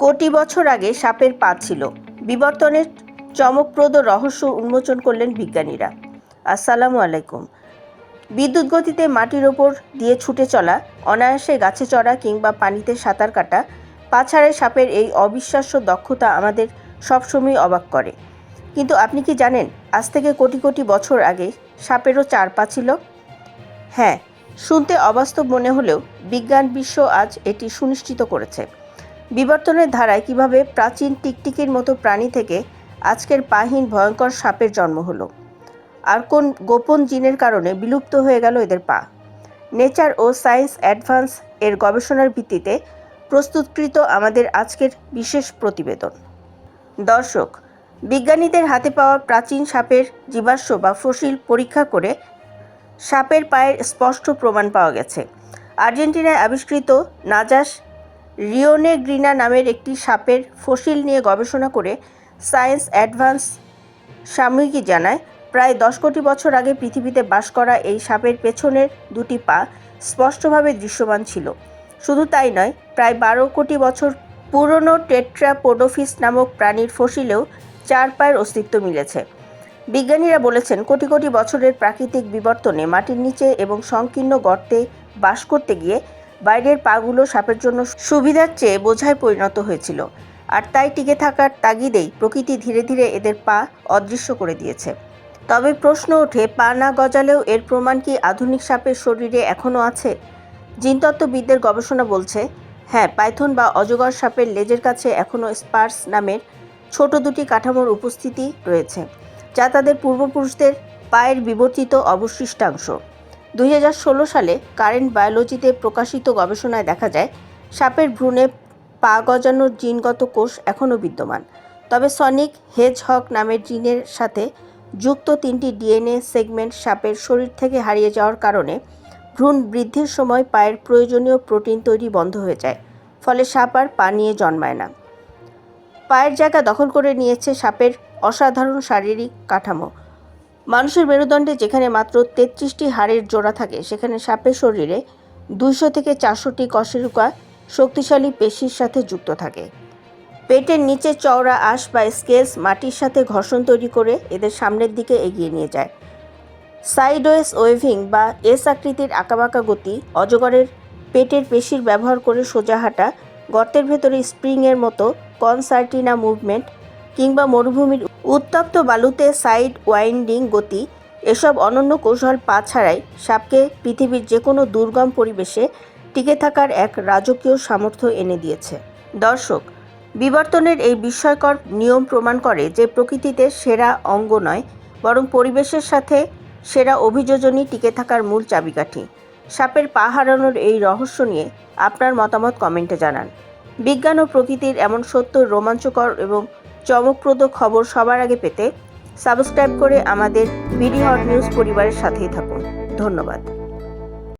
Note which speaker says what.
Speaker 1: কোটি বছর আগে সাপের পা ছিল। বিবর্তনের চমকপ্রদ রহস্য উন্মোচন করলেন বিজ্ঞানীরা। আসসালামু আলাইকুম। বিদ্যুৎ গতিতে মাটির ওপর দিয়ে ছুটে চলা, অনায়াসে গাছে চড়া কিংবা পানিতে সাঁতার কাটা, পা ছাড়াই সাপের এই অবিশ্বাস্য দক্ষতা আমাদের সবসময় অবাক করে। কিন্তু আপনি কি জানেন, আজ থেকে কোটি কোটি বছর আগে সাপেরও 4 পা ছিল? হ্যাঁ, শুনতে অবাস্তব মনে হলেও বিজ্ঞান বিশ্ব আজ এটি সুনিশ্চিত করেছে। বিবর্তনের ধারায় কিভাবে প্রাচীন টিকটিকির মতো প্রাণী থেকে আজকের পাহীন ভয়ঙ্কর সাপের জন্ম হলো, আর কোন গোপন জিনের কারণে বিলুপ্ত হয়ে গেল এদের পা। নেচার ও সায়েন্স অ্যাডভান্স এর গবেষণার ভিত্তিতে প্রস্তুতকৃত আমাদের আজকের বিশেষ প্রতিবেদন। দর্শক, বিজ্ঞানীদের হাতে পাওয়া প্রাচীন সাপের জীবাশ্ম বা ফসিল পরীক্ষা করে সাপের পায়ের স্পষ্ট প্রমাণ পাওয়া গেছে। আর্জেন্টিনায় আবিষ্কৃত নাজাস রিওনেগ্রিনা নামের একটি সাপের ফসিল নিয়ে গবেষণা করে সায়েন্স অ্যাডভান্স সাময়িকী জানায়, প্রায় 10 কোটি বছর আগে পৃথিবীতে বাস করা এই সাপের পেছনের 2টি পা স্পষ্টভাবে দৃশ্যমান ছিল। শুধু তাই নয়, প্রায় 12 কোটি বছর পুরনো টেট্রাপোডোফিস নামক প্রাণীর ফসিলেও 4 পায়ের অস্তিত্ব মিলেছে। বিজ্ঞানীরা বলেছেন, কোটি কোটি বছরের প্রাকৃতিক বিবর্তনে মাটির নিচে এবং সংকীর্ণ গর্তে বাস করতে গিয়ে বাইরের পাগুলো সাপের জন্য সুবিধার চেয়ে বোঝায় পরিণত হয়েছিল, আর তাই টিকে থাকার তাগিদেই প্রকৃতি ধীরে ধীরে এদের পা অদৃশ্য করে দিয়েছে। তবে প্রশ্ন ওঠে, পা না গজালেও এর প্রমাণ কি আধুনিক সাপের শরীরে এখনও আছে? জিনতত্ত্ববিদদের গবেষণা বলছে, হ্যাঁ, পাইথন বা অজগর সাপের লেজের কাছে এখনও স্পার্স নামের ছোট 2টি কাঠামোর উপস্থিতি রয়েছে, যা তাদের পূর্বপুরুষদের পায়ের বিবর্তিত অবশিষ্টাংশ। 2016 সালে কারেন্ট বায়োলজিতে প্রকাশিত গবেষণায় দেখা যায়, সাপের ভ্রূণে পা গজানোর জিনগত কোষ এখনও বিদ্যমান। তবে সনিক হেজহগ নামের জিনের সাথে যুক্ত 3টি ডিএনএ সেগমেন্ট সাপের শরীর থেকে হারিয়ে যাওয়ার কারণে ভ্রূণ বৃদ্ধির সময় পায়ের প্রয়োজনীয় প্রোটিন তৈরি বন্ধ হয়ে যায়, ফলে সাপ আর পা নিয়ে জন্মায় না। পায়ের জায়গা দখল করে নিয়েছে সাপের অসাধারণ শারীরিক কাঠামো। মানুষের মেরুদণ্ডে যেখানে মাত্র 33টি হাড়ের জোড়া থাকে, সেখানে সাপের শরীরে 200 থেকে 400টি কশেরুকা শক্তিশালী পেশির সাথে যুক্ত থাকে। পেটের নিচে চওড়া আঁশ বা স্কেলস মাটির সাথে ঘর্ষণ তৈরি করে এদের সামনের দিকে এগিয়ে নিয়ে যায়। সাইডওয়েজ ওয়েভিং বা এস আকৃতির আঁকাবাঁকা গতি, অজগরের পেটের পেশির ব্যবহার করে সোজা হাঁটা, গর্তের ভেতরে স্প্রিংয়ের মতো কনসার্টিনা মুভমেন্ট, কিংবা মরুভূমির উত্তপ্ত বালুতে সাইড ওয়াইন্ডিং গতি, এসব অনন্য কৌশল পা ছাড়াই সাপকে পৃথিবীর যে কোনো দুর্গম পরিবেশে টিকে থাকার এক রাজকীয় সামর্থ্য এনে দিয়েছে। দর্শক, বিবর্তনের এই বিস্ময়কর নিয়ম প্রমাণ করে যে প্রকৃতিতে সেরা অঙ্গ নয়, বরং পরিবেশের সাথে সেরা অভিযোজনই টিকে থাকার মূল চাবিকাঠি। সাপের পা হারানোর এই রহস্য নিয়ে আপনার মতামত কমেন্টে জানান। বিজ্ঞান ও প্রকৃতির এমন সত্য, রোমাঞ্চকর এবং চমকপ্রদ খবর সবার আগে পেতে সাবস্ক্রাইব করে আমাদের বিডি হট নিউজ পরিবারের সাথেই থাকুন। ধন্যবাদ।